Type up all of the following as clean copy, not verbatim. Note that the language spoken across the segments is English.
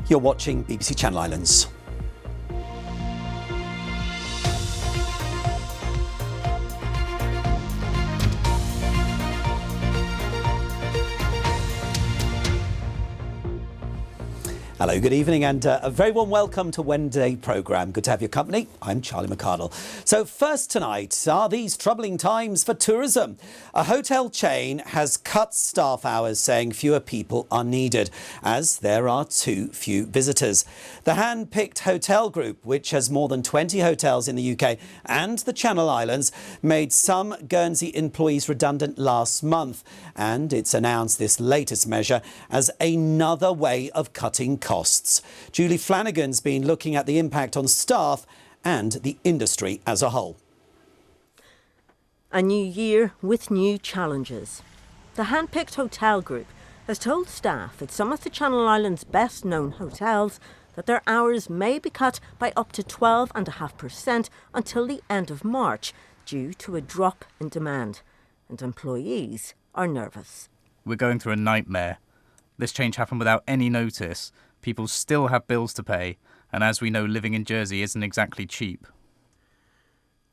You're watching BBC Channel Islands. Hello, good evening and a very warm welcome to Wednesday programme. Good to have your company. I'm Charlie McArdle. So first tonight, are these troubling times for tourism? A hotel chain has cut staff hours, saying fewer people are needed as there are too few visitors. The hand-picked hotel group, which has more than 20 hotels in the UK and the Channel Islands, made some Guernsey employees redundant last month. And it's announced this latest measure as another way of cutting costs. Julie Flanagan's been looking at the impact on staff and the industry as a whole. A new year with new challenges. The hand-picked hotel group has told staff at some of the Channel Islands' best-known hotels that their hours may be cut by up to 12.5% until the end of March due to a drop in demand. And employees are nervous. We're going through a nightmare. This change happened without any notice. People still have bills to pay, and as we know, living in Jersey isn't exactly cheap.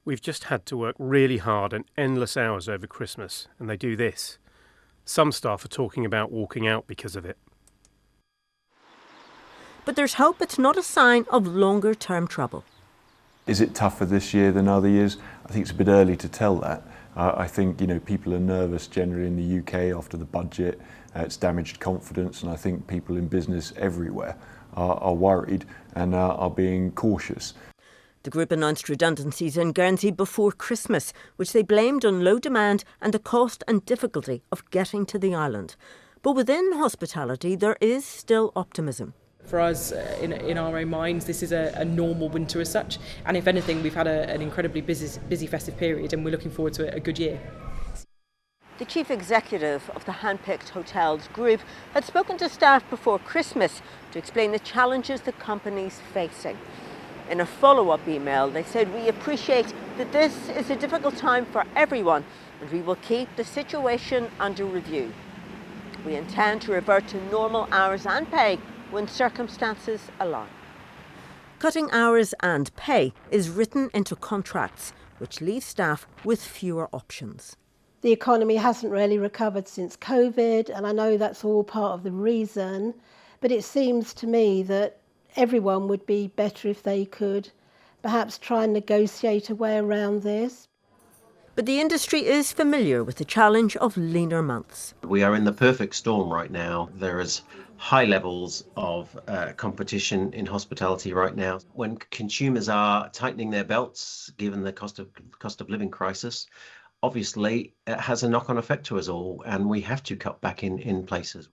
We've just had to work really hard and endless hours over Christmas, and they do this. Some staff are talking about walking out because of it. But there's hope it's not a sign of longer-term trouble. Is it tougher this year than other years? I think it's a bit early to tell that. I think people are nervous generally in the UK after the budget. It's damaged confidence, and I think people in business everywhere are worried and are being cautious. The group announced redundancies in Guernsey before Christmas, which they blamed on low demand and the cost and difficulty of getting to the island. But within hospitality, there is still optimism. For us, in our own minds, this is a normal winter as such. And if anything, we've had an incredibly busy festive period, and we're looking forward to a good year. The chief executive of the hand-picked hotels group had spoken to staff before Christmas to explain the challenges the company's facing. In a follow-up email, they said, "We appreciate that this is a difficult time for everyone, and we will keep the situation under review. We intend to revert to normal hours and pay when circumstances allow." Cutting hours and pay is written into contracts, which leaves staff with fewer options. The economy hasn't really recovered since COVID, and I know that's all part of the reason, but it seems to me that everyone would be better if they could perhaps try and negotiate a way around this. But the industry is familiar with the challenge of leaner months. We are in the perfect storm right now. There is high levels of competition in hospitality right now. When consumers are tightening their belts, given the cost of living crisis, obviously it has a knock-on effect to us all, and we have to cut back in places.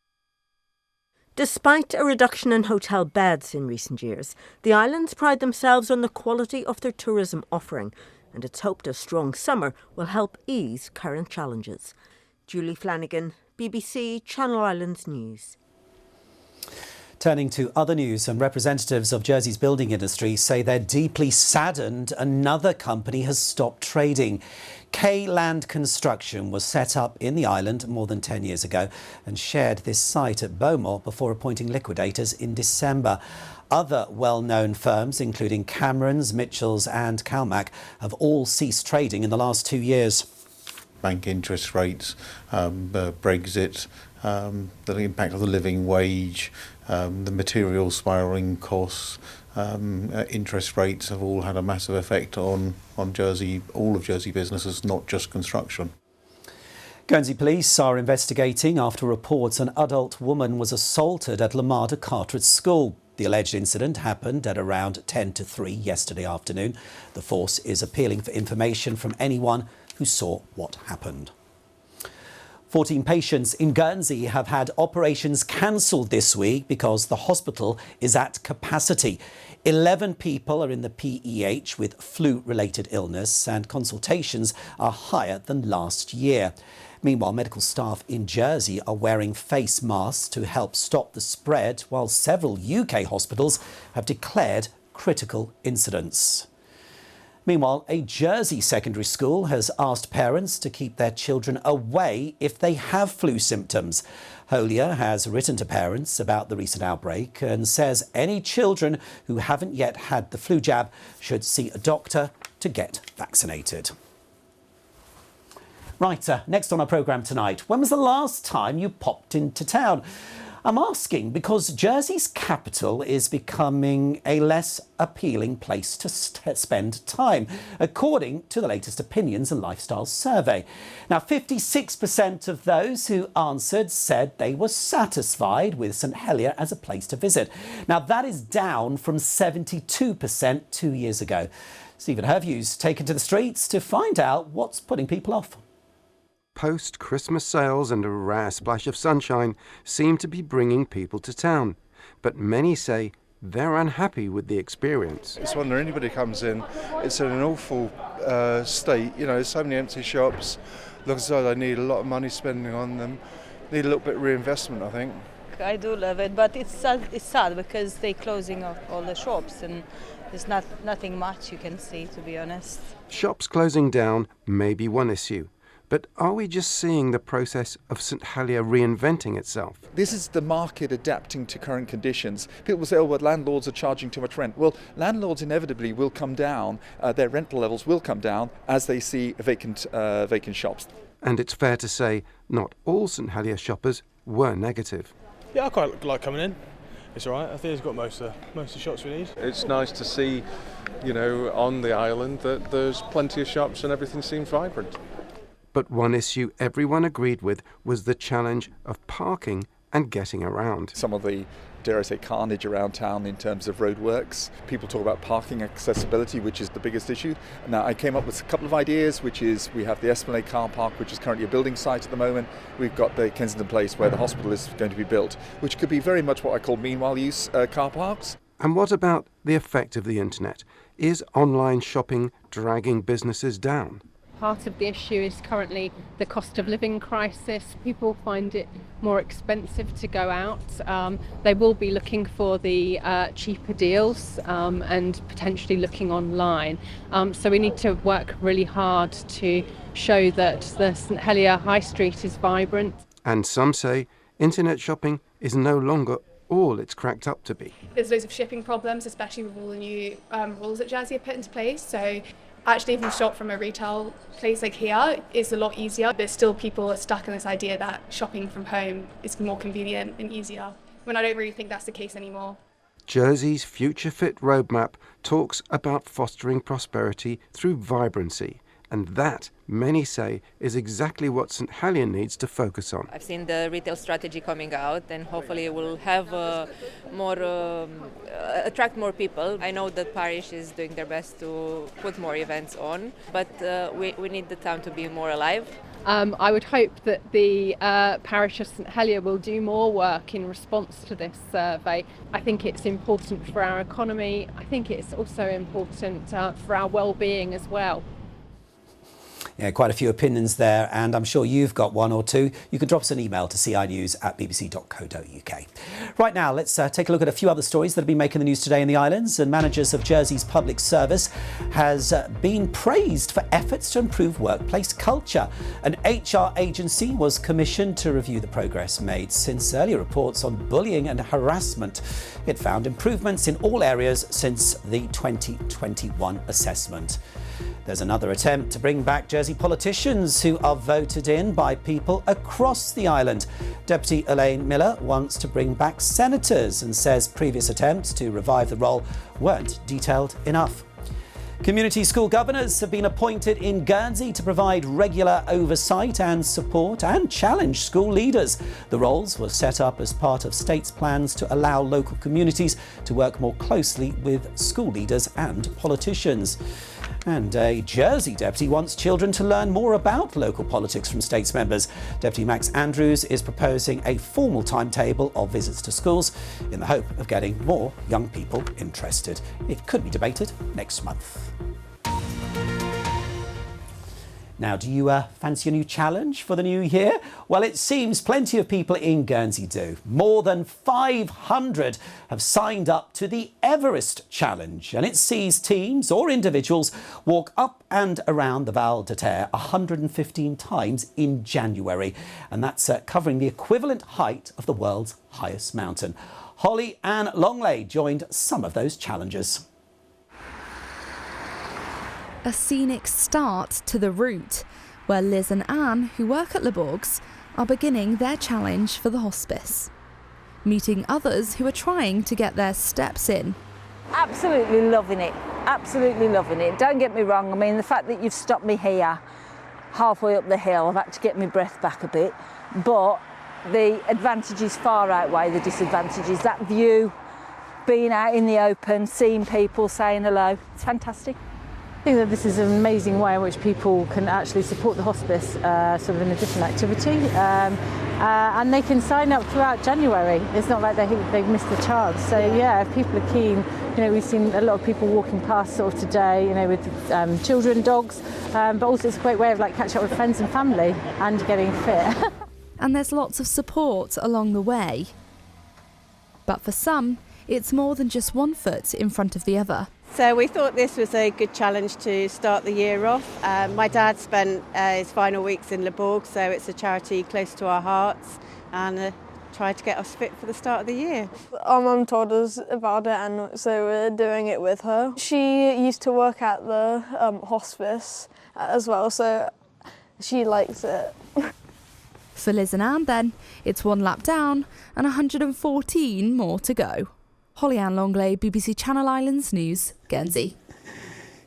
Despite a reduction in hotel beds in recent years, the islands pride themselves on the quality of their tourism offering, and it's hoped a strong summer will help ease current challenges. Julie Flanagan, BBC Channel Islands News. Turning to other news, some representatives of Jersey's building industry say they're deeply saddened another company has stopped trading. K Land Construction was set up in the island more than 10 years ago and shared this site at Beaumont before appointing liquidators in December. Other well-known firms, including Camerons, Mitchells and Calmac, have all ceased trading in the last 2 years. Bank interest rates, Brexit, the impact of the living wage, the material spiralling costs, interest rates have all had a massive effect on Jersey, all of Jersey businesses, not just construction. Guernsey police are investigating after reports an adult woman was assaulted at Lamada Carteret School. The alleged incident happened at around 10 to 3 yesterday afternoon. The force is appealing for information from anyone who saw what happened. 14 patients in Guernsey have had operations cancelled this week because the hospital is at capacity. 11 people are in the PEH with flu-related illness, and consultations are higher than last year. Meanwhile, medical staff in Jersey are wearing face masks to help stop the spread, while several UK hospitals have declared critical incidents. Meanwhile, a Jersey secondary school has asked parents to keep their children away if they have flu symptoms. Holia has written to parents about the recent outbreak and says any children who haven't yet had the flu jab should see a doctor to get vaccinated. Right, next on our programme tonight, when was the last time you popped into town? I'm asking because Jersey's capital is becoming a less appealing place to spend time, according to the latest Opinions and Lifestyle survey. Now, 56% of those who answered said they were satisfied with St Helier as a place to visit. Now, that is down from 72% 2 years ago. Stephen Herview's taken to the streets to find out what's putting people off. Post-Christmas sales and a rare splash of sunshine seem to be bringing people to town, but many say they're unhappy with the experience. It's when anybody comes in, it's in an awful state. You know, there's so many empty shops. Looks as though they need a lot of money spending on them. Need a little bit of reinvestment, I think. I do love it, but it's sad because they're closing off all the shops and there's nothing much you can see, to be honest. Shops closing down may be one issue. But are we just seeing the process of St Helier reinventing itself? This is the market adapting to current conditions. People say, oh, well, landlords are charging too much rent. Well, landlords inevitably will come down, their rental levels will come down as they see vacant shops. And it's fair to say not all St Helier shoppers were negative. Yeah, I quite like coming in. It's all right. I think it's got most of the shops we need. It's nice to see, you know, on the island that there's plenty of shops and everything seems vibrant. But one issue everyone agreed with was the challenge of parking and getting around. Some of the, dare I say, carnage around town in terms of roadworks. People talk about parking accessibility, which is the biggest issue. Now, I came up with a couple of ideas, which is we have the Esplanade car park, which is currently a building site at the moment. We've got the Kensington Place, where the hospital is going to be built, which could be very much what I call meanwhile use car parks. And what about the effect of the internet? Is online shopping dragging businesses down? Part of the issue is currently the cost of living crisis. People find it more expensive to go out. They will be looking for the cheaper deals and potentially looking online. So we need to work really hard to show that the St Helier High Street is vibrant. And some say internet shopping is no longer all it's cracked up to be. There's loads of shipping problems, especially with all the new rules that Jersey have put into place. So actually, if you shop from a retail place like here, it's a lot easier, but still people are stuck in this idea that shopping from home is more convenient and easier, when I don't really think that's the case anymore. Jersey's Future Fit roadmap talks about fostering prosperity through vibrancy, and that, many say, is exactly what St Helier needs to focus on. I've seen the retail strategy coming out, and hopefully it will have attract more people. I know that parish is doing their best to put more events on, but we need the town to be more alive. I would hope that the parish of St Helier will do more work in response to this survey. I think it's important for our economy. I think it's also important for our well-being as well. Yeah, quite a few opinions there, and I'm sure you've got one or two. You can drop us an email to cinews@bbc.co.uk. Right now, let's take a look at a few other stories that have been making the news today in the islands. And managers of Jersey's public service has been praised for efforts to improve workplace culture. An HR agency was commissioned to review the progress made since earlier reports on bullying and harassment. It found improvements in all areas since the 2021 assessment. There's another attempt to bring back Jersey politicians who are voted in by people across the island. Deputy Elaine Miller wants to bring back senators and says previous attempts to revive the role weren't detailed enough. Community school governors have been appointed in Guernsey to provide regular oversight and support and challenge school leaders. The roles were set up as part of state's plans to allow local communities to work more closely with school leaders and politicians. And a Jersey deputy wants children to learn more about local politics from states members. Deputy Max Andrews is proposing a formal timetable of visits to schools in the hope of getting more young people interested. It could be debated next month. Now, do you fancy a new challenge for the new year? Well, it seems plenty of people in Guernsey do. More than 500 have signed up to the Everest Challenge, and it sees teams or individuals walk up and around the Val de Terre 115 times in January, and that's covering the equivalent height of the world's highest mountain. Holly Ann Longley joined some of those challengers. A scenic start to the route, where Liz and Anne, who work at Le Bourg's, are beginning their challenge for the hospice. Meeting others who are trying to get their steps in. Absolutely loving it, absolutely loving it. Don't get me wrong, I mean, the fact that you've stopped me here, halfway up the hill, I've had to get my breath back a bit, but the advantages far outweigh the disadvantages. That view, being out in the open, seeing people, saying hello, it's fantastic. I think that this is an amazing way in which people can actually support the hospice sort of in a different activity, and they can sign up throughout January. It's not like they've missed the chance. So yeah, if people are keen, you know, we've seen a lot of people walking past sort of today, you know, with children, dogs, but also it's a great way of like catching up with friends and family and getting fit. And there's lots of support along the way. But for some, it's more than just one foot in front of the other. So we thought this was a good challenge to start the year off. My dad spent his final weeks in Le Bourg, so it's a charity close to our hearts, and tried to get us fit for the start of the year. Our mum told us about it, and so we're doing it with her. She used to work at the hospice as well, so she likes it. For Liz and Anne then, it's one lap down and 114 more to go. Holly Ann Longley, BBC Channel Islands News, Guernsey.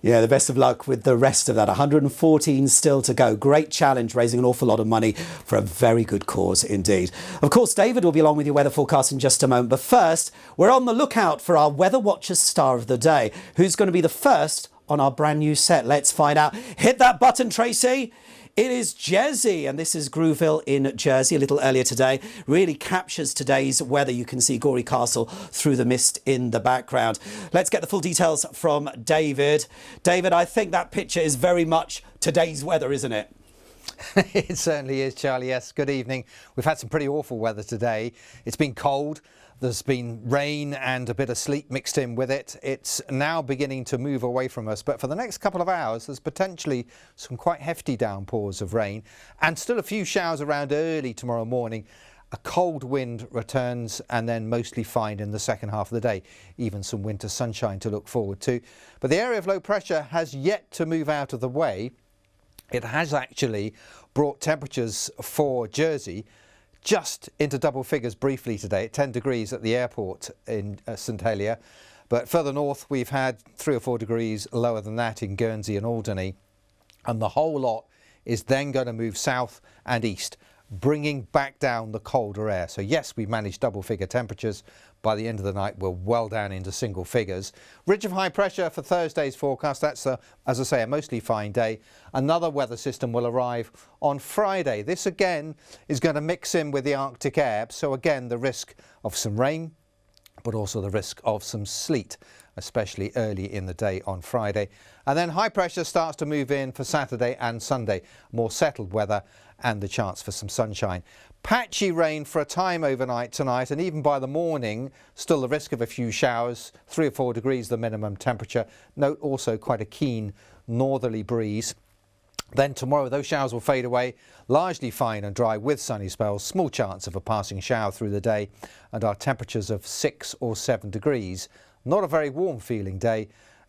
Yeah, the best of luck with the rest of that. 114 still to go. Great challenge, raising an awful lot of money for a very good cause indeed. Of course, David will be along with your weather forecast in just a moment. But first, we're on the lookout for our Weather Watchers star of the day. Who's going to be the first on our brand new set? Let's find out. Hit that button, Tracy. It is Jersey, and this is Grouville in Jersey a little earlier today. Really captures today's weather. You can see Gorey Castle through the mist in the background. Let's get the full details from David. David, I think that picture is very much today's weather, isn't it? It certainly is, Charlie. Yes, good evening. We've had some pretty awful weather today. It's been cold. There's been rain and a bit of sleet mixed in with it. It's now beginning to move away from us, but for the next couple of hours there's potentially some quite hefty downpours of rain and still a few showers around early tomorrow morning. A cold wind returns and then mostly fine in the second half of the day. Even some winter sunshine to look forward to. But the area of low pressure has yet to move out of the way. It has actually brought temperatures for Jersey just into double figures briefly today at 10 degrees at the airport in St Helier. But further north we've had 3 or 4 degrees lower than that in Guernsey and Alderney. And the whole lot is then going to move south and east, bringing back down the colder air. So yes, we've managed double figure temperatures. By the end of the night we're well down into single figures. Ridge of high pressure for Thursday's forecast. That's, as I say, a mostly fine day. Another weather system will arrive on Friday. This again is going to mix in with the Arctic air. So again, the risk of some rain, but also the risk of some sleet, especially early in the day on Friday. And then high pressure starts to move in for Saturday and Sunday. More settled weather and the chance for some sunshine. Patchy rain for a time overnight tonight, and even by the morning still the risk of a few showers. 3 or 4 degrees the minimum temperature. Note also quite a keen northerly breeze. Then tomorrow those showers will fade away, largely fine and dry with sunny spells, small chance of a passing shower through the day, and our temperatures of 6 or 7 degrees. Not a very warm feeling day,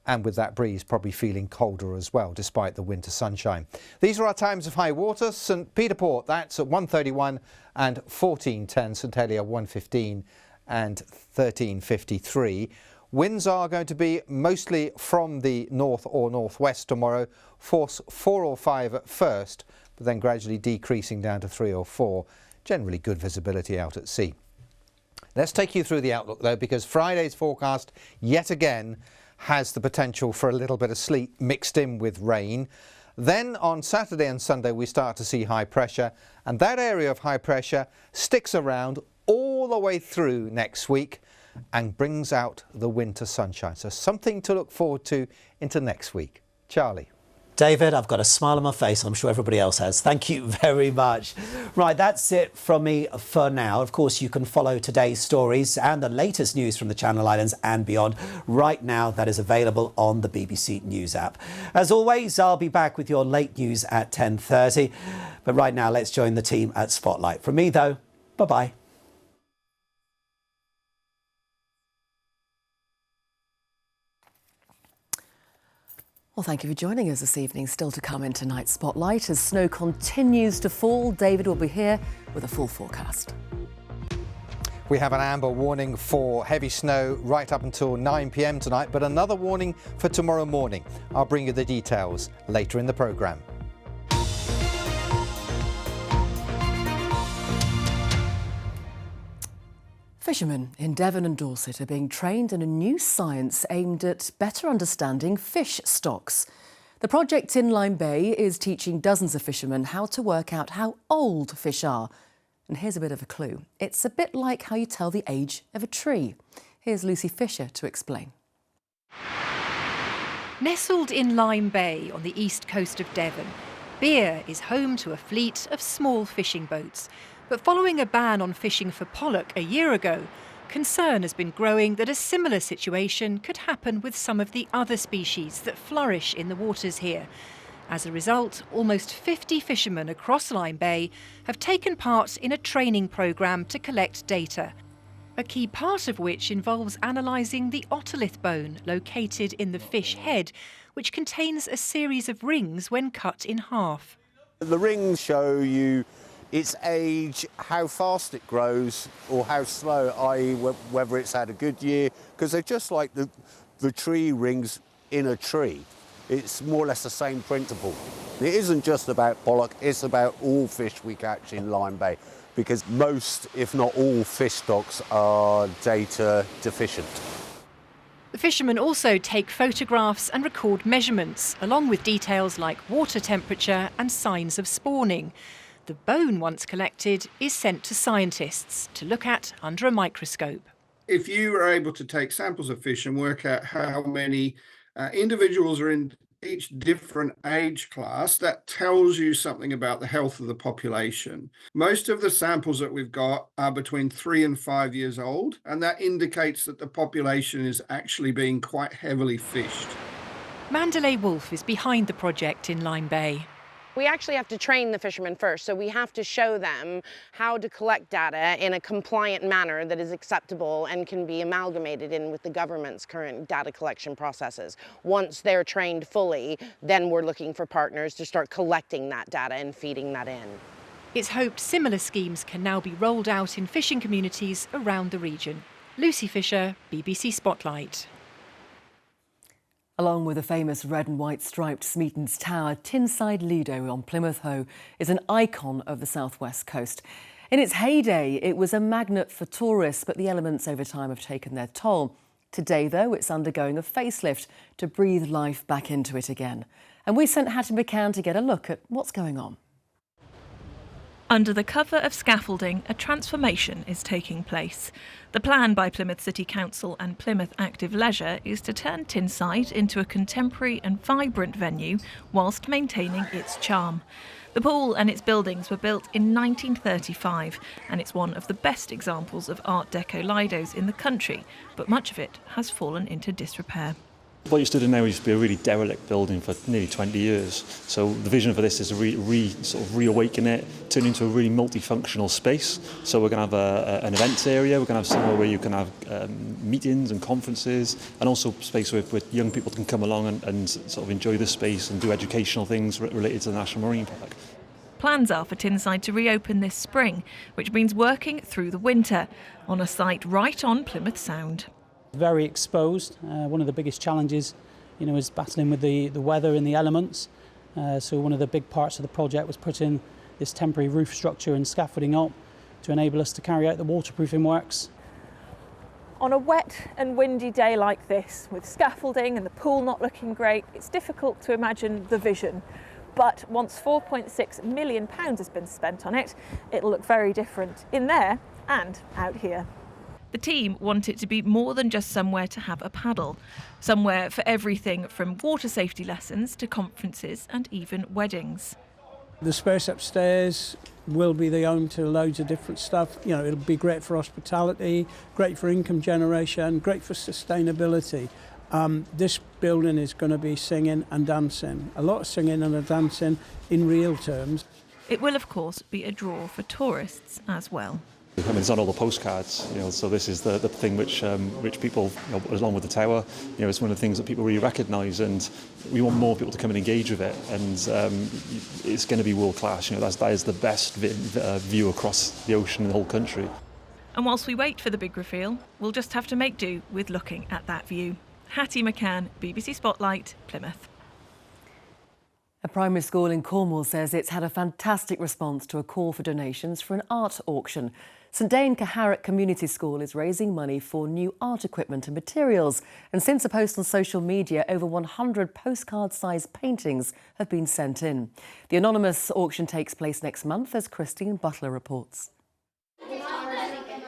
and with that breeze probably feeling colder as well, despite the winter sunshine. These are our times of high water. St Peter Port, that's at 1:31 and 14:10. St Helier 1:15 and 13:53. Winds are going to be mostly from the north or northwest tomorrow. Force 4 or 5 at first, but then gradually decreasing down to 3 or 4. Generally good visibility out at sea. Let's take you through the outlook though, because Friday's forecast yet again has the potential for a little bit of sleet mixed in with rain. Then on Saturday and Sunday we start to see high pressure, and that area of high pressure sticks around all the way through next week and brings out the winter sunshine. So something to look forward to into next week. Charlie. David, I've got a smile on my face. I'm sure everybody else has. Thank you very much. Right, that's it from me for now. Of course, you can follow today's stories and the latest news from the Channel Islands and beyond right now. That is available on the BBC News app. As always, I'll be back with your late news at 10:30. But right now, let's join the team at Spotlight. From me, though, bye-bye. Well, thank you for joining us this evening. Still to come in tonight's Spotlight. As snow continues to fall, David will be here with a full forecast. We have an amber warning for heavy snow right up until 9 p.m. tonight, but another warning for tomorrow morning. I'll bring you the details later in the programme. Fishermen in Devon and Dorset are being trained in a new science aimed at better understanding fish stocks. The project in Lyme Bay is teaching dozens of fishermen how to work out how old fish are. And here's a bit of a clue. It's a bit like how you tell the age of a tree. Here's Lucy Fisher to explain. Nestled in Lyme Bay on the east coast of Devon, Beer is home to a fleet of small fishing boats. But following a ban on fishing for pollock a year ago, concern has been growing that a similar situation could happen with some of the other species that flourish in the waters here. As a result, almost 50 fishermen across Lyme Bay have taken part in a training programme to collect data, a key part of which involves analysing the otolith bone located in the fish head, which contains a series of rings when cut in half. The rings show you its age, how fast it grows or how slow, i.e. whether it's had a good year, because they're just like the tree rings in a tree. It's more or less the same principle. It isn't just about pollock, it's about all fish we catch in Lyme Bay, because most, if not all, fish stocks are data deficient. The fishermen also take photographs and record measurements, along with details like water temperature and signs of spawning. The bone, once collected, is sent to scientists to look at under a microscope. If you are able to take samples of fish and work out how many individuals are in each different age class, that tells you something about the health of the population. Most of the samples that we've got are between 3 and 5 years old, and that indicates that the population is actually being quite heavily fished. Mandalay Wolf is behind the project in Lyme Bay. We actually have to train the fishermen first, so we have to show them how to collect data in a compliant manner that is acceptable and can be amalgamated in with the government's current data collection processes. Once they're trained fully, then we're looking for partners to start collecting that data and feeding that in. It's hoped similar schemes can now be rolled out in fishing communities around the region. Lucy Fisher, BBC Spotlight. Along with the famous red and white striped Smeaton's Tower, Tinside Lido on Plymouth Hoe is an icon of the southwest coast. In its heyday, it was a magnet for tourists, but the elements over time have taken their toll. Today, though, it's undergoing a facelift to breathe life back into it again. And we sent Hattie McCann to get a look at what's going on. Under the cover of scaffolding, a transformation is taking place. The plan by Plymouth City Council and Plymouth Active Leisure is to turn Tinside into a contemporary and vibrant venue whilst maintaining its charm. The pool and its buildings were built in 1935 and it's one of the best examples of Art Deco Lidos in the country, but much of it has fallen into disrepair. What you stood in now used to be a really derelict building for nearly 20 years. So the vision for this is to reawaken it, turn it into a really multifunctional space. So we're going to have an events area, we're going to have somewhere where you can have meetings and conferences, and also space where young people can come along and sort of enjoy the space and do educational things related to the National Marine Park. Plans are for Tinside to reopen this spring, which means working through the winter on a site right on Plymouth Sound. Very exposed. One of the biggest challenges, is battling with the weather and the elements. So one of the big parts of the project was putting this temporary roof structure and scaffolding up to enable us to carry out the waterproofing works. On a wet and windy day like this, with scaffolding and the pool not looking great, it's difficult to imagine the vision. But once £4.6 million has been spent on it, it'll look very different in there and out here. The team want it to be more than just somewhere to have a paddle, somewhere for everything from water safety lessons to conferences and even weddings. The space upstairs will be the home to loads of different stuff. You know, it'll be great for hospitality, great for income generation, great for sustainability. This building is going to be singing and dancing, a lot of singing and dancing in real terms. It will, of course, be a draw for tourists as well. I mean, it's on all the postcards, so this is the thing which people, along with the tower, it's one of the things that people really recognise, and we want more people to come and engage with it, and it's going to be world class. That is the best view across the ocean in the whole country. And whilst we wait for the big reveal, we'll just have to make do with looking at that view. Hattie McCann, BBC Spotlight, Plymouth. A primary school in Cornwall says it's had a fantastic response to a call for donations for an art auction. St Dane Caharrock Community School is raising money for new art equipment and materials. And since a post on social media, over 100 postcard-sized paintings have been sent in. The anonymous auction takes place next month, as Christine Butler reports.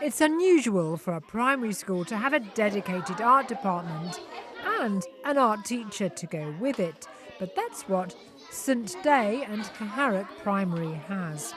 It's unusual for a primary school to have a dedicated art department and an art teacher to go with it. But that's what St Day and Caharrock Primary has.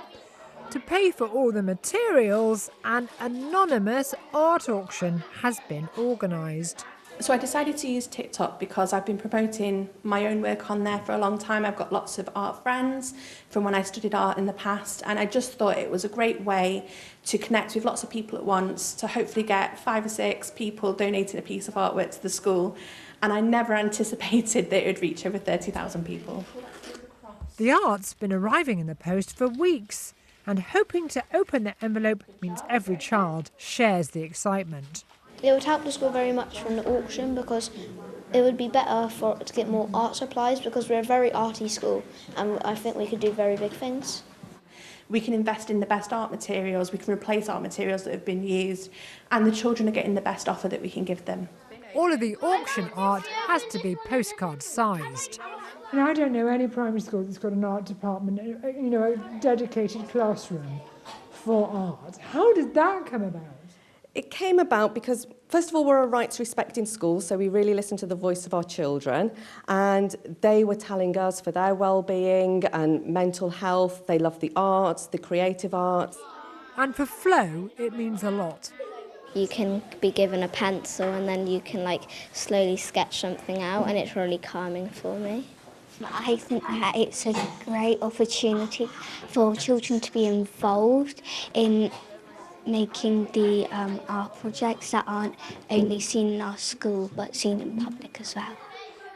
To pay for all the materials, an anonymous art auction has been organised. So I decided to use TikTok because I've been promoting my own work on there for a long time. I've got lots of art friends from when I studied art in the past, and I just thought it was a great way to connect with lots of people at once, to hopefully get 5 or 6 people donating a piece of artwork to the school. And I never anticipated that it would reach over 30,000 people. The art's been arriving in the post for weeks, and hoping to open the envelope means every child shares the excitement. It would help the school very much from the auction, because it would be better for it to get more art supplies, because we're a very arty school and I think we could do very big things. We can invest in the best art materials, we can replace art materials that have been used, and the children are getting the best offer that we can give them. All of the auction art has to be postcard sized. And I don't know any primary school that's got an art department, a dedicated classroom for art. How did that come about? It came about because, first of all, we're a rights-respecting school, so we really listen to the voice of our children, and they were telling us for their well-being and mental health, they love the arts, the creative arts. And for Flo, it means a lot. You can be given a pencil and then you can slowly sketch something out, and it's really calming for me. I think that it's a great opportunity for children to be involved in making the art projects that aren't only seen in our school but seen in public as well.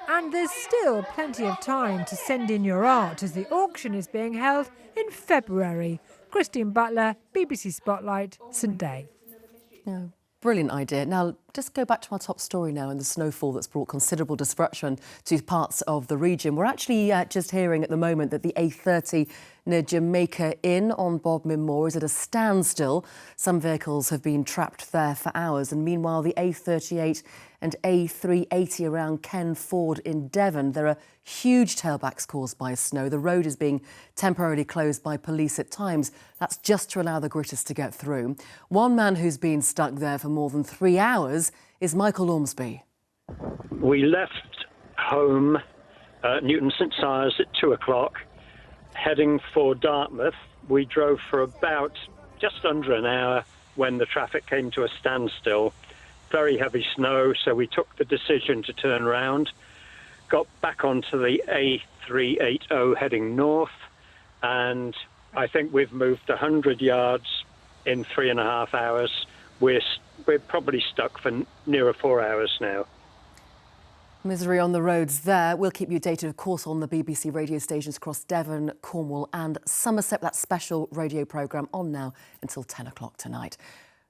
And there's still plenty of time to send in your art, as the auction is being held in February. Christine Butler, BBC Spotlight, St Day. Yeah, brilliant idea. Now, just go back to our top story now, and the snowfall that's brought considerable disruption to parts of the region. We're actually just hearing at the moment that the A30 near Jamaica Inn on Bodmin Moor is at a standstill. Some vehicles have been trapped there for hours, and meanwhile the A38 and A380 around Ken Ford in Devon, there are huge tailbacks caused by snow. The road is being temporarily closed by police at times. That's just to allow the gritters to get through. One man who's been stuck there for more than 3 hours is Michael Ormsby. We left home at Newton St Sires at 2 o'clock, heading for Dartmouth. We drove for about just under an hour when the traffic came to a standstill. Very heavy snow, so we took the decision to turn around, got back onto the A380 heading north, and I think we've moved 100 yards in 3.5 hours. We're probably stuck for nearer 4 hours now. Misery on the roads there. We'll keep you updated, of course, on the BBC radio stations across Devon, Cornwall and Somerset. That special radio programme on now until 10 o'clock tonight.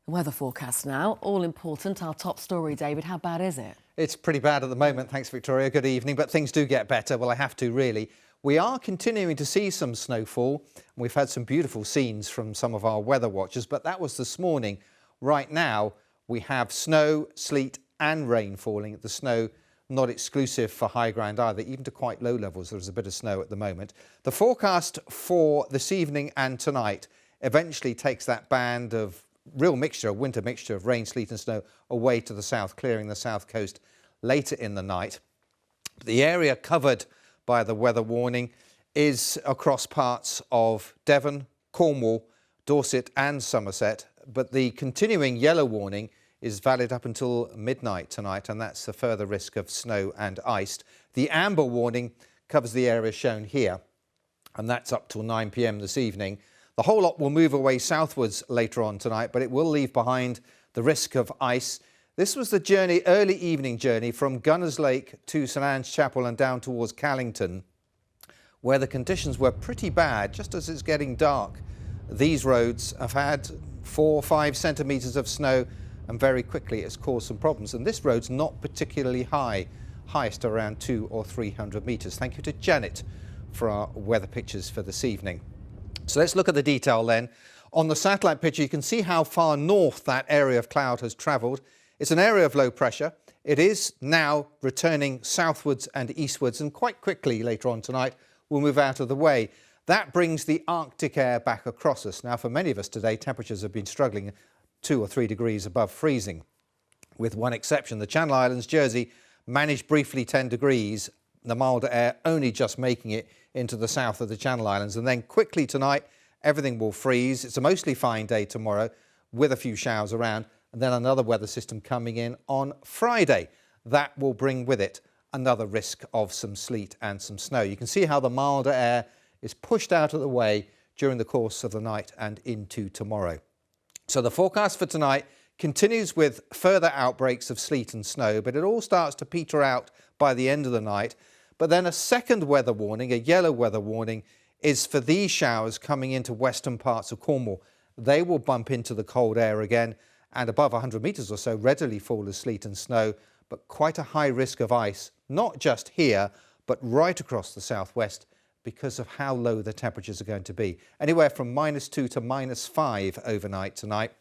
The weather forecast now, all important. Our top story, David, how bad is it? It's pretty bad at the moment, thanks Victoria, good evening, but things do get better. Well, I have to really. We are continuing to see some snowfall. We've had some beautiful scenes from some of our weather watchers, but that was this morning. Right now, we have snow, sleet and rain falling. The snow not exclusive for high ground either, even to quite low levels. There's a bit of snow at the moment. The forecast for this evening and tonight eventually takes that band of real mixture, a winter mixture of rain, sleet and snow away to the south, clearing the south coast later in the night. The area covered by the weather warning is across parts of Devon, Cornwall, Dorset and Somerset, but the continuing yellow warning is valid up until midnight tonight, and that's a further risk of snow and ice. The amber warning covers the area shown here, and that's up till 9 p.m. this evening. The whole lot will move away southwards later on tonight, but it will leave behind the risk of ice. This was the journey, early evening journey from Gunners Lake to St Anne's Chapel and down towards Callington, where the conditions were pretty bad just as it's getting dark. These roads have had 4 or 5 centimetres of snow, and very quickly it's caused some problems. And this road's not particularly high, highest around 200 or 300 metres. Thank you to Janet for our weather pictures for this evening. So let's look at the detail then. On the satellite picture, you can see how far north that area of cloud has travelled. It's an area of low pressure. It is now returning southwards and eastwards, and quite quickly later on tonight will move out of the way. That brings the Arctic air back across us. Now, for many of us today, temperatures have been struggling 2 or 3 degrees above freezing, with one exception. The Channel Islands, Jersey, managed briefly 10 degrees, the milder air only just making it into the south of the Channel Islands. And then quickly tonight, everything will freeze. It's a mostly fine day tomorrow with a few showers around, and then another weather system coming in on Friday. That will bring with it another risk of some sleet and some snow. You can see how the milder air is pushed out of the way during the course of the night and into tomorrow. So the forecast for tonight continues with further outbreaks of sleet and snow, but it all starts to peter out by the end of the night. But then a second weather warning, a yellow weather warning, is for these showers coming into western parts of Cornwall. They will bump into the cold air again, and above 100 metres or so readily fall as sleet and snow, but quite a high risk of ice, not just here, but right across the southwest, because of how low the temperatures are going to be. Anywhere from -2 to -5 overnight tonight.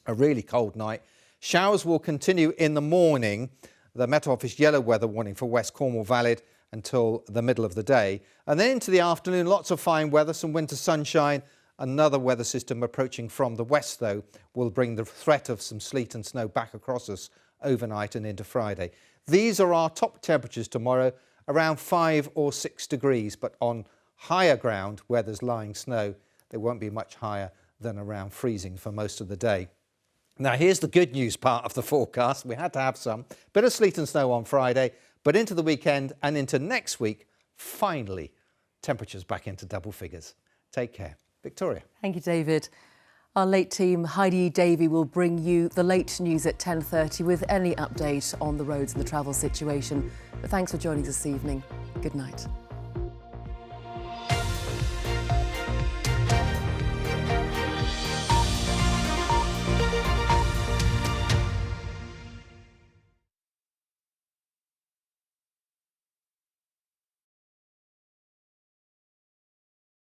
A really cold night. Showers will continue in the morning. The Met Office yellow weather warning for West Cornwall valid until the middle of the day. And then into the afternoon, lots of fine weather, some winter sunshine. Another weather system approaching from the west, though, will bring the threat of some sleet and snow back across us overnight and into Friday. These are our top temperatures tomorrow, around 5 or 6 degrees, but on higher ground where there's lying snow, they won't be much higher than around freezing for most of the day. Now, here's the good news part of the forecast. We had to have some. Bit of sleet and snow on Friday, but into the weekend and into next week, finally, temperatures back into double figures. Take care. Victoria. Thank you, David. Our late team, Heidi Davey, will bring you the late news at 10:30 with any update on the roads and the travel situation. But thanks for joining us this evening. Good night.